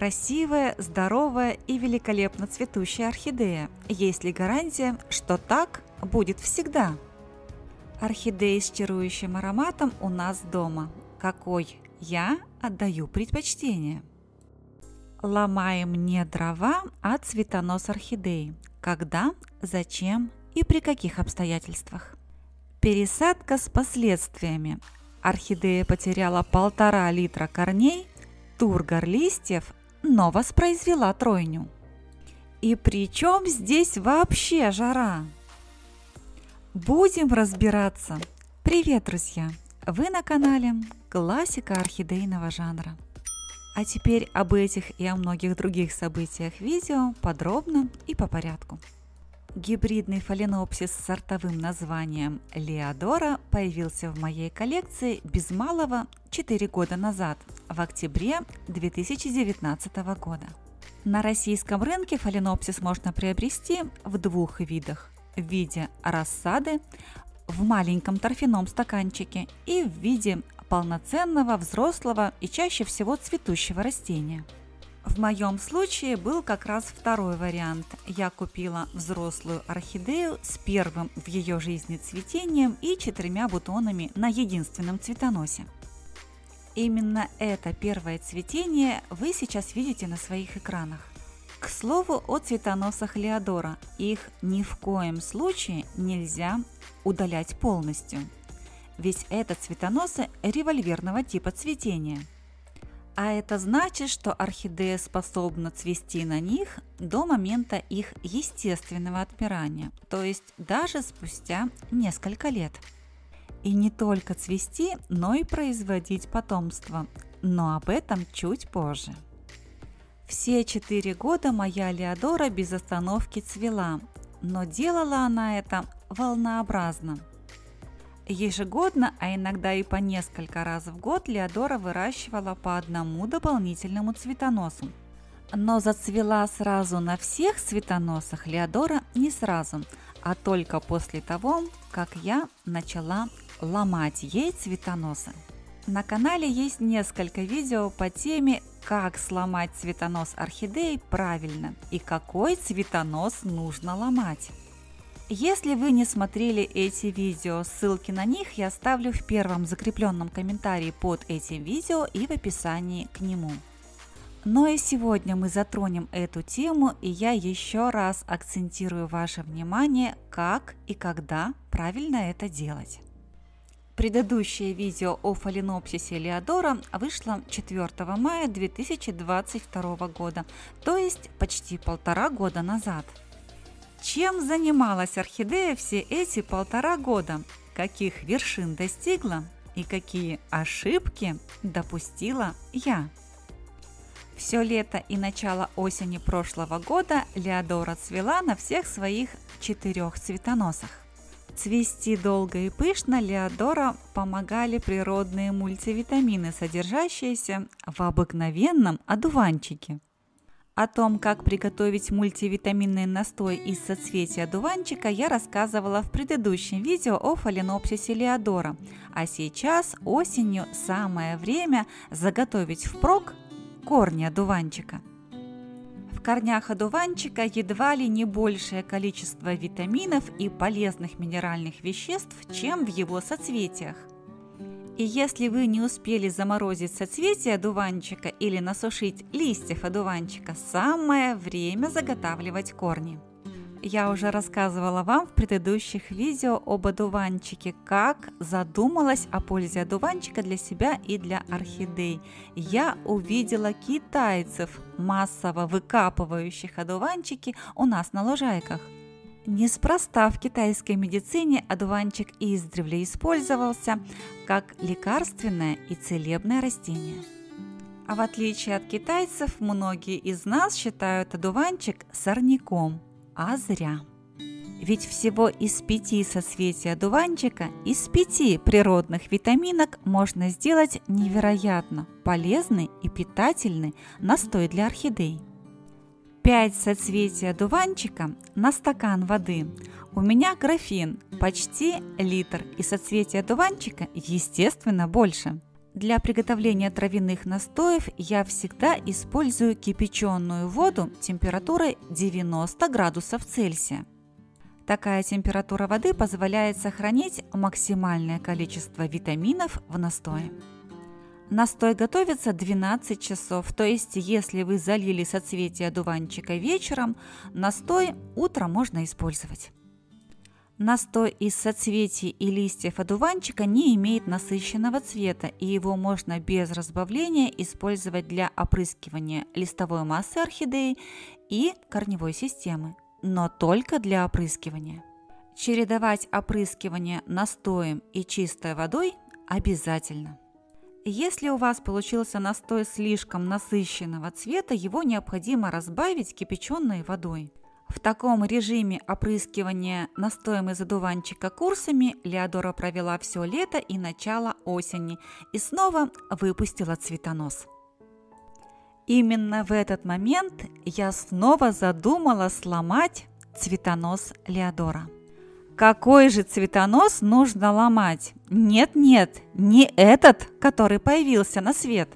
красивая, здоровая и великолепно цветущая орхидея? Есть ли гарантия, что так будет всегда? Орхидеи с чарующим ароматом у нас дома. Какой я отдаю предпочтение? Ломаем не дрова, а цветонос орхидеи. Когда, зачем и при каких обстоятельствах? Пересадка с последствиями. Орхидея потеряла 1,5 литра корней, тургор листьев, но воспроизвела тройню. И при чем здесь вообще жара? Будем разбираться. Привет, друзья! Вы на канале Классика орхидейного жанра. А теперь об этих и о многих других событиях видео подробно и по порядку. Гибридный фаленопсис с сортовым названием Леодора появился в моей коллекции без малого 4 года назад, в октябре 2019 года. На российском рынке фаленопсис можно приобрести в 2 видах: в виде рассады, в маленьком торфяном стаканчике и в виде полноценного, взрослого и чаще всего цветущего растения. В моем случае был как раз второй вариант. Я купила взрослую орхидею с первым в ее жизни цветением и 4 бутонами на единственном цветоносе. Именно это первое цветение вы сейчас видите на своих экранах. К слову о цветоносах Леодора. Их ни в коем случае нельзя удалять полностью, ведь это цветоносы револьверного типа цветения. А это значит, что орхидея способна цвести на них до момента их естественного отмирания, то есть даже спустя несколько лет. И не только цвести, но и производить потомство, но об этом чуть позже. Все 4 года моя Леодора без остановки цвела, но делала она это волнообразно. Ежегодно, а иногда и по несколько раз в год Леодора выращивала по одному дополнительному цветоносу. Но зацвела сразу на всех цветоносах Леодора не сразу, а только после того, как я начала ломать ей цветоносы. На канале есть несколько видео по теме, как сломать цветонос орхидеи правильно и какой цветонос нужно ломать. Если вы не смотрели эти видео, ссылки на них я оставлю в первом закрепленном комментарии под этим видео и в описании к нему. Но и сегодня мы затронем эту тему, и я еще раз акцентирую ваше внимание, как и когда правильно это делать. Предыдущее видео о фаленопсисе Леодора вышло 4 мая 2022 года, то есть почти 1,5 года назад. Чем занималась орхидея все эти 1,5 года? Каких вершин достигла и какие ошибки допустила я? Все лето и начало осени прошлого года Леодора цвела на всех своих 4 цветоносах. Цвести долго и пышно Леодора помогали природные мультивитамины, содержащиеся в обыкновенном одуванчике. О том, как приготовить мультивитаминный настой из соцветия одуванчика, я рассказывала в предыдущем видео о фаленопсисе Леодора. А сейчас осенью самое время заготовить впрок корни одуванчика. В корнях одуванчика едва ли не большее количество витаминов и полезных минеральных веществ, чем в его соцветиях. И если вы не успели заморозить соцветия одуванчика или насушить листьев одуванчика, самое время заготавливать корни. Я уже рассказывала вам в предыдущих видео об одуванчике, как задумалась о пользе одуванчика для себя и для орхидей. Я увидела китайцев, массово выкапывающих одуванчики у нас на лужайках. Неспроста в китайской медицине одуванчик издревле использовался как лекарственное и целебное растение. А в отличие от китайцев, многие из нас считают одуванчик сорняком, а зря. Ведь всего из 5 соцветий одуванчика, из 5 природных витаминок можно сделать невероятно полезный и питательный настой для орхидей. 5 соцветий одуванчика на стакан воды. У меня графин, почти литр, и соцветий одуванчика, естественно, больше. Для приготовления травяных настоев я всегда использую кипяченую воду температурой 90 градусов Цельсия. Такая температура воды позволяет сохранить максимальное количество витаминов в настое. Настой готовится 12 часов, то есть если вы залили соцветие одуванчика вечером, настой утром можно использовать. Настой из соцветий и листьев одуванчика не имеет насыщенного цвета, и его можно без разбавления использовать для опрыскивания листовой массы орхидеи и корневой системы, но только для опрыскивания. Чередовать опрыскивание настоем и чистой водой обязательно. Если у вас получился настой слишком насыщенного цвета, его необходимо разбавить кипяченой водой. В таком режиме опрыскивания настоем из одуванчика курсами Леодора провела все лето и начало осени и снова выпустила цветонос. Именно в этот момент я снова задумала сломать цветонос Леодора. Какой же цветонос нужно ломать? Нет, не этот, который появился на свет.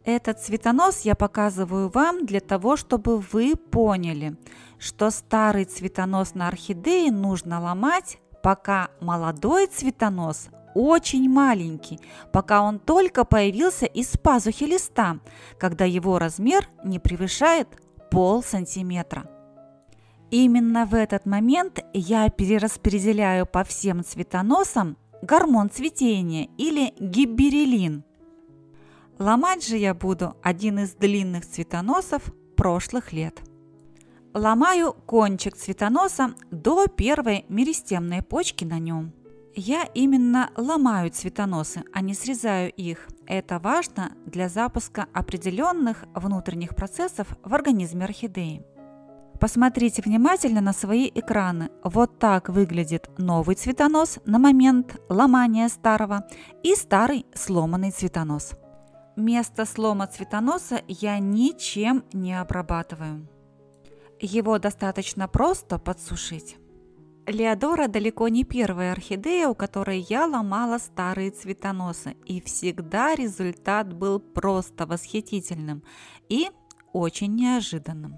Этот цветонос я показываю вам для того, чтобы вы поняли, что старый цветонос на орхидее нужно ломать, пока молодой цветонос очень маленький, пока он только появился из пазухи листа, когда его размер не превышает полсантиметра. Именно в этот момент я перераспределяю по всем цветоносам гормон цветения или гибереллин. Ломать же я буду один из длинных цветоносов прошлых лет. Ломаю кончик цветоноса до первой меристемной почки на нем. Я именно ломаю цветоносы, а не срезаю их. Это важно для запуска определенных внутренних процессов в организме орхидеи. Посмотрите внимательно на свои экраны. Вот так выглядит новый цветонос на момент ломания старого и старый сломанный цветонос. Место слома цветоноса я ничем не обрабатываю. Его достаточно просто подсушить. Леодора далеко не первая орхидея, у которой я ломала старые цветоносы, и всегда результат был просто восхитительным и очень неожиданным.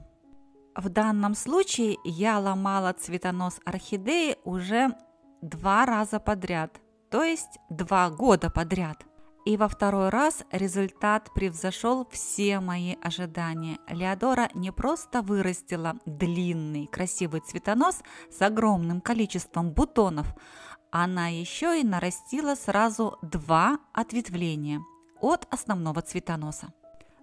В данном случае я ломала цветонос орхидеи уже 2 раза подряд, то есть 2 года подряд. И во второй раз результат превзошел все мои ожидания. Леодора не просто вырастила длинный красивый цветонос с огромным количеством бутонов, она еще и нарастила сразу 2 ответвления от основного цветоноса.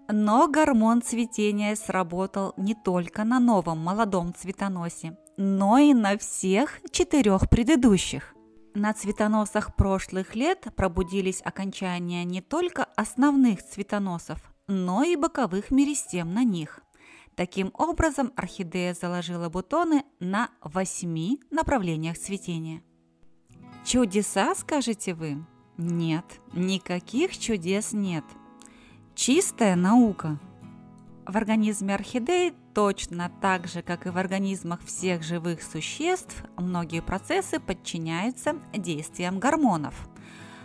Но гормон цветения сработал не только на новом молодом цветоносе, но и на всех 4 предыдущих. На цветоносах прошлых лет пробудились окончания не только основных цветоносов, но и боковых меристем на них. Таким образом, орхидея заложила бутоны на 8 направлениях цветения. Чудеса, скажете вы? Нет, никаких чудес нет. Чистая наука. В организме орхидеи точно так же, как и в организмах всех живых существ, многие процессы подчиняются действиям гормонов.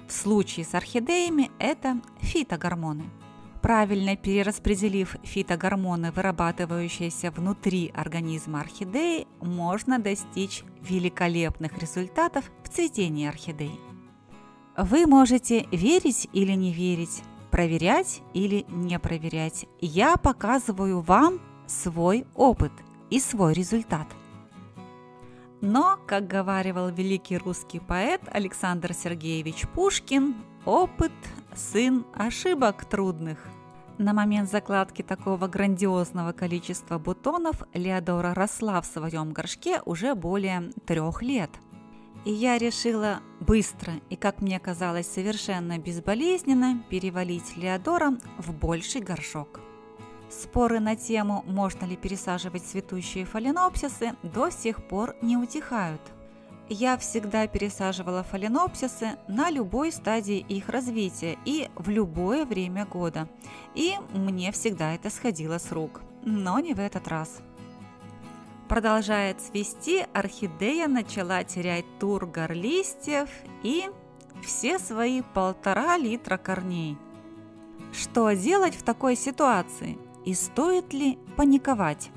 В случае с орхидеями это фитогормоны. Правильно перераспределив фитогормоны, вырабатывающиеся внутри организма орхидеи, можно достичь великолепных результатов в цветении орхидей. Вы можете верить или не верить, проверять или не проверять. Я показываю вам свой опыт и свой результат. Но, как говаривал великий русский поэт Александр Сергеевич Пушкин, опыт – сын ошибок трудных. На момент закладки такого грандиозного количества бутонов Леодора росла в своем горшке уже более 3 лет. И я решила быстро и, как мне казалось, совершенно безболезненно перевалить Леодора в больший горшок. Споры на тему, можно ли пересаживать цветущие фаленопсисы, до сих пор не утихают. Я всегда пересаживала фаленопсисы на любой стадии их развития и в любое время года. И мне всегда это сходило с рук, но не в этот раз. Продолжая цвести, орхидея начала терять тургор листьев и все свои 1,5 литра корней. Что делать в такой ситуации? И стоит ли паниковать?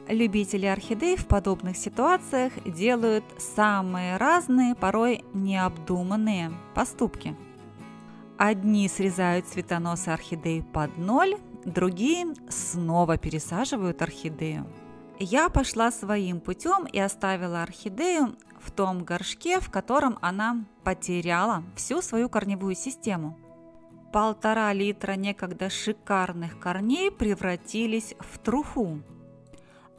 Любители орхидей в подобных ситуациях делают самые разные, порой необдуманные поступки. Одни срезают цветоносы орхидей под ноль, другие снова пересаживают орхидею. Я пошла своим путем и оставила орхидею в том горшке, в котором она потеряла всю свою корневую систему. 1,5 литра некогда шикарных корней превратились в труху.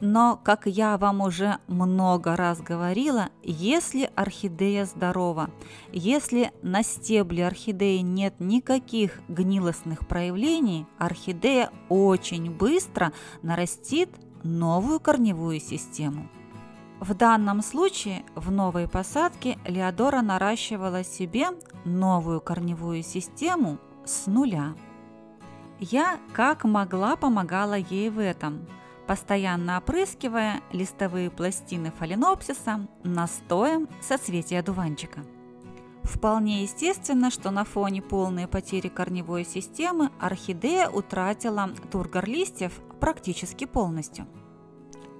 Но, как я вам уже много раз говорила, если орхидея здорова, если на стебле орхидеи нет никаких гнилостных проявлений, орхидея очень быстро нарастит новую корневую систему. В данном случае в новой посадке Леодора наращивала себе новую корневую систему с нуля. Я как могла помогала ей в этом, постоянно опрыскивая листовые пластины фаленопсиса настоем соцветия одуванчика. Вполне естественно, что на фоне полной потери корневой системы орхидея утратила тургор листьев практически полностью.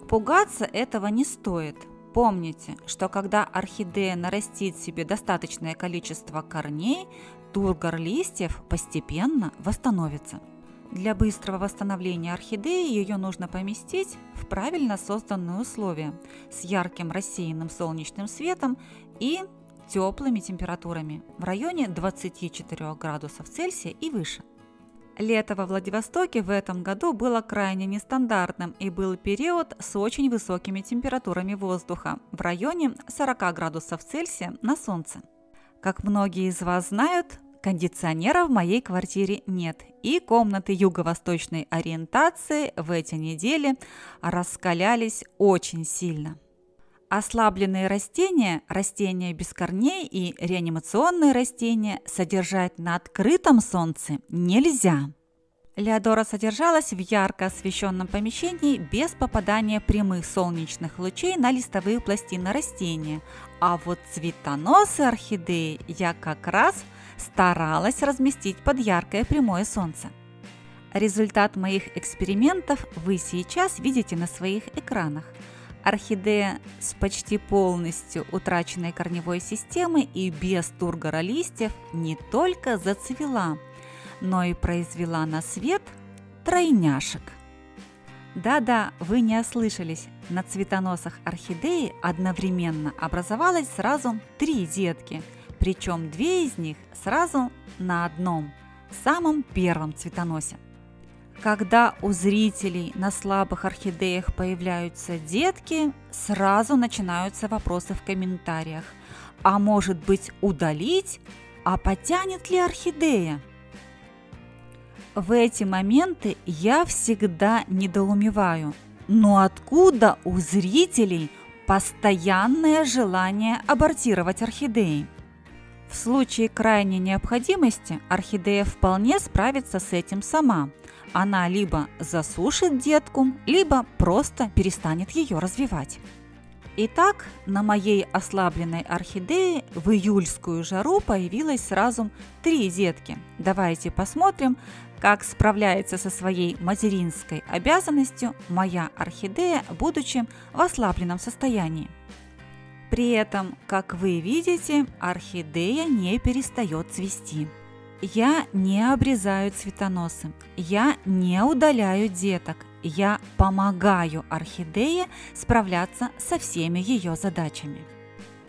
Пугаться этого не стоит. Помните, что когда орхидея нарастит себе достаточное количество корней, тургор листьев постепенно восстановится. Для быстрого восстановления орхидеи ее нужно поместить в правильно созданные условия с ярким рассеянным солнечным светом и теплыми температурами в районе 24 градусов Цельсия и выше. Лето во Владивостоке в этом году было крайне нестандартным и был период с очень высокими температурами воздуха в районе 40 градусов Цельсия на солнце. Как многие из вас знают, кондиционера в моей квартире нет, и комнаты юго-восточной ориентации в эти недели раскалялись очень сильно. Ослабленные растения, растения без корней и реанимационные растения содержать на открытом солнце нельзя. Леодора содержалась в ярко освещенном помещении без попадания прямых солнечных лучей на листовые пластины растения, а вот цветоносы орхидеи я как раз старалась разместить под яркое прямое солнце. Результат моих экспериментов вы сейчас видите на своих экранах. Орхидея с почти полностью утраченной корневой системой и без тургора листьев не только зацвела, но и произвела на свет тройняшек. Да-да, вы не ослышались, на цветоносах орхидеи одновременно образовалось сразу 3 детки, причем 2 из них сразу на одном, самом первом цветоносе. Когда у зрителей на слабых орхидеях появляются детки, сразу начинаются вопросы в комментариях. А может быть удалить? А потянет ли орхидея? В эти моменты я всегда недоумеваю. Но откуда у зрителей постоянное желание абортировать орхидеи? В случае крайней необходимости орхидея вполне справится с этим сама. Она либо засушит детку, либо просто перестанет ее развивать. Итак, на моей ослабленной орхидее в июльскую жару появилось сразу 3 детки. Давайте посмотрим, как справляется со своей материнской обязанностью моя орхидея, будучи в ослабленном состоянии. При этом, как вы видите, орхидея не перестает цвести. Я не обрезаю цветоносы, я не удаляю деток, я помогаю орхидее справляться со всеми ее задачами.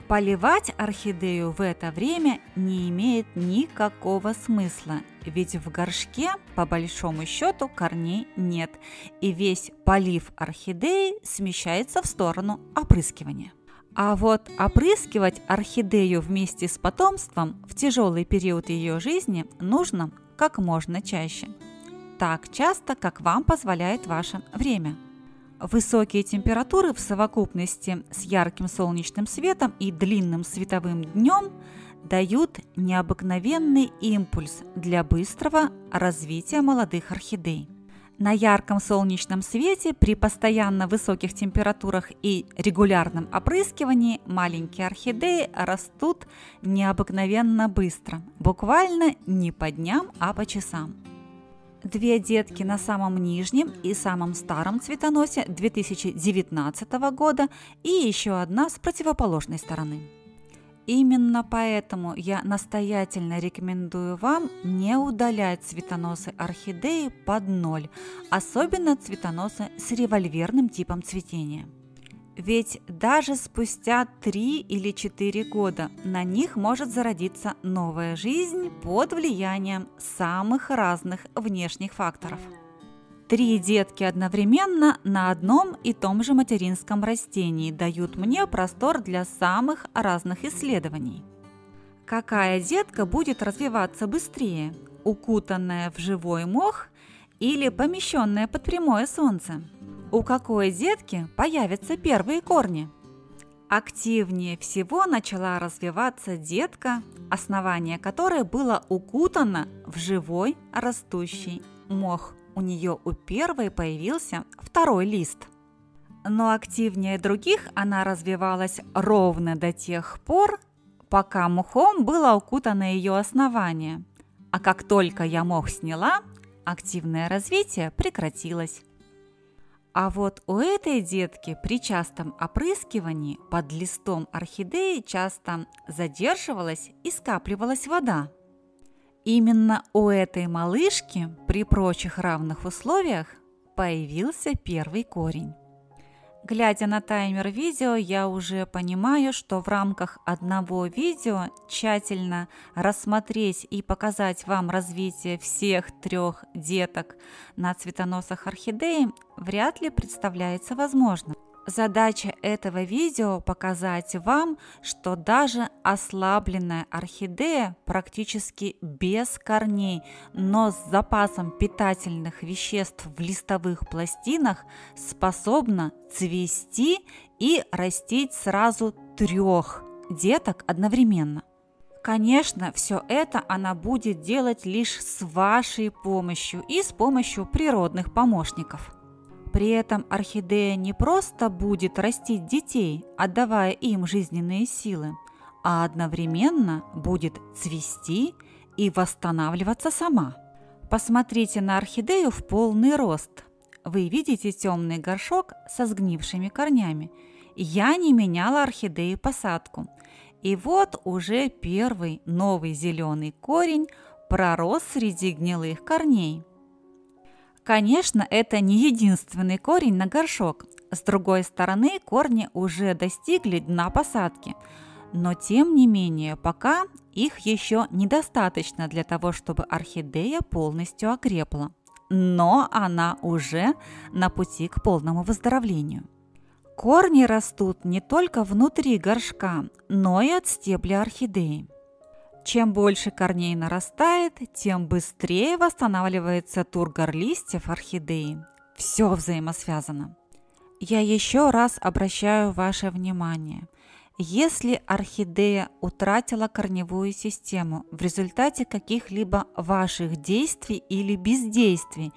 Поливать орхидею в это время не имеет никакого смысла, ведь в горшке, по большому счету, корней нет, и весь полив орхидеи смещается в сторону опрыскивания. А вот опрыскивать орхидею вместе с потомством в тяжелый период ее жизни нужно как можно чаще. Так часто, как вам позволяет ваше время. Высокие температуры в совокупности с ярким солнечным светом и длинным световым днем дают необыкновенный импульс для быстрого развития молодых орхидей. На ярком солнечном свете при постоянно высоких температурах и регулярном опрыскивании маленькие орхидеи растут необыкновенно быстро, буквально не по дням, а по часам. 2 детки на самом нижнем и самом старом цветоносе 2019 года и еще одна с противоположной стороны. Именно поэтому я настоятельно рекомендую вам не удалять цветоносы орхидеи под ноль, особенно цветоносы с револьверным типом цветения. Ведь даже спустя 3 или 4 года на них может зародиться новая жизнь под влиянием самых разных внешних факторов. 3 детки одновременно на одном и том же материнском растении дают мне простор для самых разных исследований. Какая детка будет развиваться быстрее, укутанная в живой мох или помещенная под прямое солнце? У какой детки появятся первые корни? Активнее всего начала развиваться детка, основание которой было укутано в живой растущий мох. У нее у первой появился второй лист. Но активнее других она развивалась ровно до тех пор, пока мхом было укутано ее основание. А как только я мох сняла, активное развитие прекратилось. А вот у этой детки при частом опрыскивании под листом орхидеи часто задерживалась и скапливалась вода. Именно у этой малышки при прочих равных условиях появился первый корень. Глядя на таймер видео, я уже понимаю, что в рамках одного видео тщательно рассмотреть и показать вам развитие всех 3 деток на цветоносах орхидеи вряд ли представляется возможным. Задача этого видео – показать вам, что даже ослабленная орхидея практически без корней, но с запасом питательных веществ в листовых пластинах способна цвести и растить сразу 3 деток одновременно. Конечно, все это она будет делать лишь с вашей помощью и с помощью природных помощников. При этом орхидея не просто будет растить детей, отдавая им жизненные силы, а одновременно будет цвести и восстанавливаться сама. Посмотрите на орхидею в полный рост. Вы видите темный горшок со сгнившими корнями. Я не меняла орхидеи посадку. И вот уже первый новый зеленый корень пророс среди гнилых корней. Конечно, это не единственный корень на горшок. С другой стороны, корни уже достигли дна посадки. Но тем не менее, пока их еще недостаточно для того, чтобы орхидея полностью окрепла. Но она уже на пути к полному выздоровлению. Корни растут не только внутри горшка, но и от стебля орхидеи. Чем больше корней нарастает, тем быстрее восстанавливается тургор листьев орхидеи. Все взаимосвязано. Я еще раз обращаю ваше внимание. Если орхидея утратила корневую систему в результате каких-либо ваших действий или бездействий,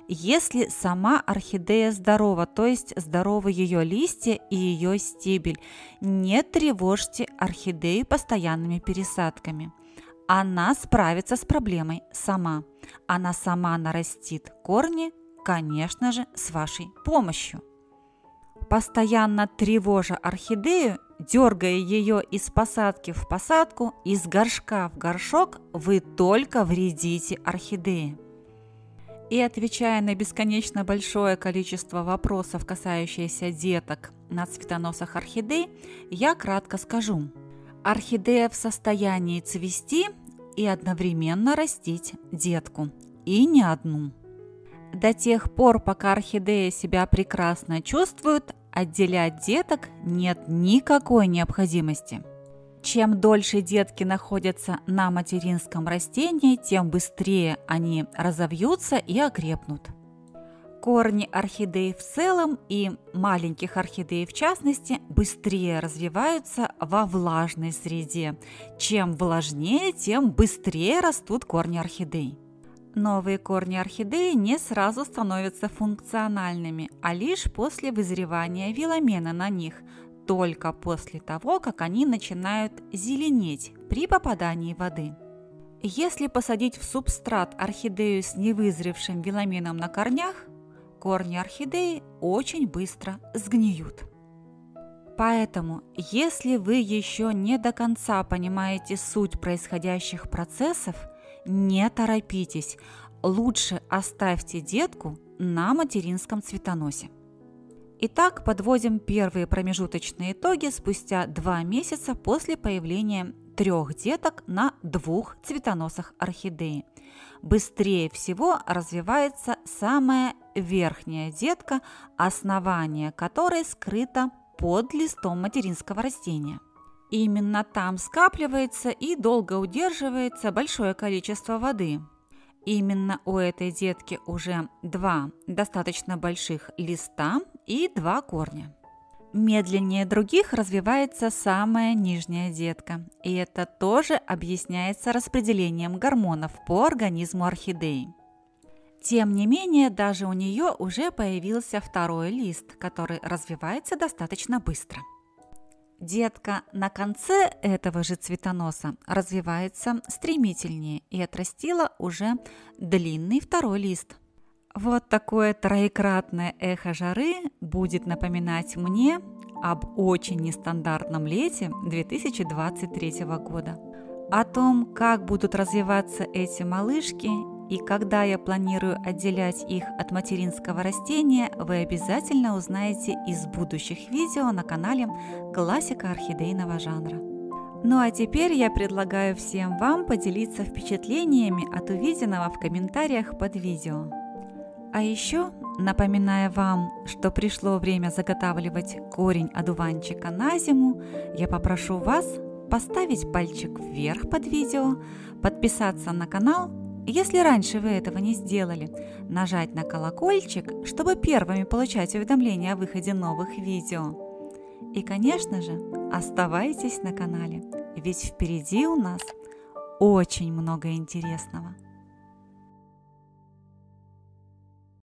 если сама орхидея здорова, то есть здоровы ее листья и ее стебель, не тревожьте орхидею постоянными пересадками. Она справится с проблемой сама. Она сама нарастит корни, конечно же, с вашей помощью. Постоянно тревожа орхидею, дергая ее из посадки в посадку, из горшка в горшок, вы только вредите орхидее. И отвечая на бесконечно большое количество вопросов, касающихся деток на цветоносах орхидей, я кратко скажу. Орхидея в состоянии цвести и одновременно растить детку, и не одну. До тех пор, пока орхидея себя прекрасно чувствует, отделять деток нет никакой необходимости. Чем дольше детки находятся на материнском растении, тем быстрее они разовьются и окрепнут. Корни орхидей в целом и маленьких орхидей в частности быстрее развиваются во влажной среде. Чем влажнее, тем быстрее растут корни орхидей. Новые корни орхидеи не сразу становятся функциональными, а лишь после вызревания виламена на них, только после того, как они начинают зеленеть при попадании воды. Если посадить в субстрат орхидею с невызревшим виламеном на корнях, корни орхидеи очень быстро сгниют. Поэтому, если вы еще не до конца понимаете суть происходящих процессов, не торопитесь, лучше оставьте детку на материнском цветоносе. Итак, подводим первые промежуточные итоги спустя 2 месяца после появления 3 деток на 2 цветоносах орхидеи. Быстрее всего развивается самая верхняя детка, основание которой скрыто под листом материнского растения. Именно там скапливается и долго удерживается большое количество воды. Именно у этой детки уже 2 достаточно больших листа и 2 корня. Медленнее других развивается самая нижняя детка, и это тоже объясняется распределением гормонов по организму орхидеи. Тем не менее, даже у нее уже появился 2 лист, который развивается достаточно быстро. Детка на конце этого же цветоноса развивается стремительнее и отрастила уже длинный 2 лист. Вот такое троекратное эхо жары будет напоминать мне об очень нестандартном лете 2023 года. О том, как будут развиваться эти малышки и когда я планирую отделять их от материнского растения, вы обязательно узнаете из будущих видео на канале «Классика орхидейного жанра». Ну а теперь я предлагаю всем вам поделиться впечатлениями от увиденного в комментариях под видео. А еще, напоминая вам, что пришло время заготавливать корень одуванчика на зиму, я попрошу вас поставить пальчик вверх под видео, подписаться на канал, если раньше вы этого не сделали, нажать на колокольчик, чтобы первыми получать уведомления о выходе новых видео. И, конечно же, оставайтесь на канале, ведь впереди у нас очень много интересного.